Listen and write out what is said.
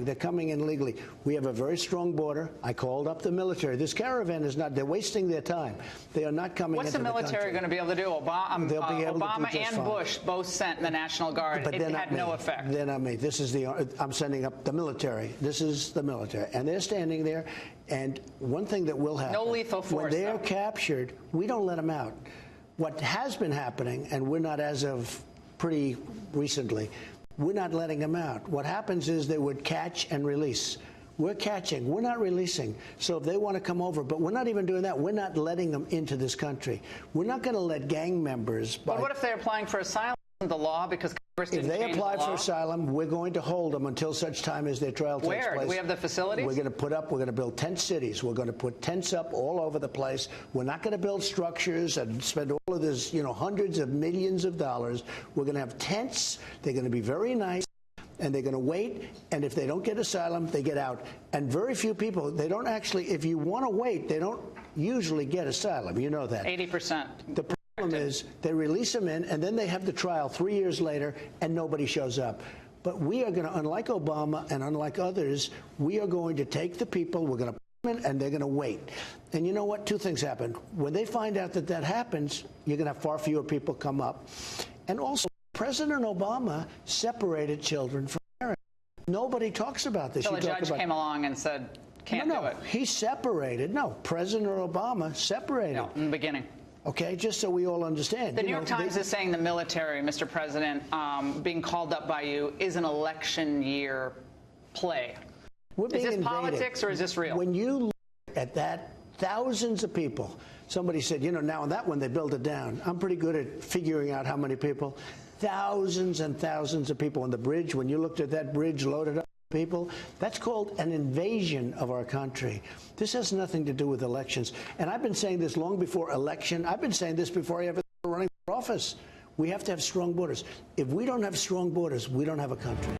They're coming in legally. We have a very strong border. I called up the military. This caravan is not, they're wasting their time. They are not coming into the country. What's the military going to be able to do? Obama and fine. Bush both sent the National Guard. But it had no effect. They're not me. This is I'm sending up the military. This is the military. And they're standing there. And one thing that will happen. No lethal force. When they're captured, we don't let them out. What has been happening, and we're not as of pretty recently, we're not letting them out. What happens is they would catch and release. We're catching. We're not releasing. So if they want to come over, but we're not even doing that. We're not letting them into this country. We're not going to let gang members. But what if they're applying for asylum? The law, because Congress didn't change the law? If they apply for asylum, we're going to hold them until such time as their trial takes place. Where? Do we have the facilities? We're going to build tent cities. We're going to put tents up all over the place. We're not going to build structures and spend all of this, hundreds of millions of dollars. We're going to have tents. They're going to be very nice. And they're going to wait, and if they don't get asylum, they get out. And very few people, they don't actually, if you want to wait, they don't usually get asylum. You know that. 80%. The problem is they release them in, and then they have the trial 3 years later, and nobody shows up. But we are going to, unlike Obama and unlike others, we are going to take the people, we're going to put them in, and they're going to wait. And you know what? Two things happen. When they find out that that happens, you're going to have far fewer people come up. And also, President Obama separated children from parents. Nobody talks about this. So a judge came along and said, can't do it. He separated. No, President Obama separated. No, in the beginning. Okay, just so we all understand. The New York Times is saying the military, Mr. President, being called up by you is an election year play. Is this politics or is this real? When you look at that, thousands of people, somebody said, now on that one they built it down. I'm pretty good at figuring out how many people. Thousands and thousands of people on the bridge. When you looked at that bridge loaded up with people, that's called an invasion of our country. This has nothing to do with elections. And I've been saying this long before election. I've been saying this before I ever started running for office. We have to have strong borders. If we don't have strong borders, we don't have a country.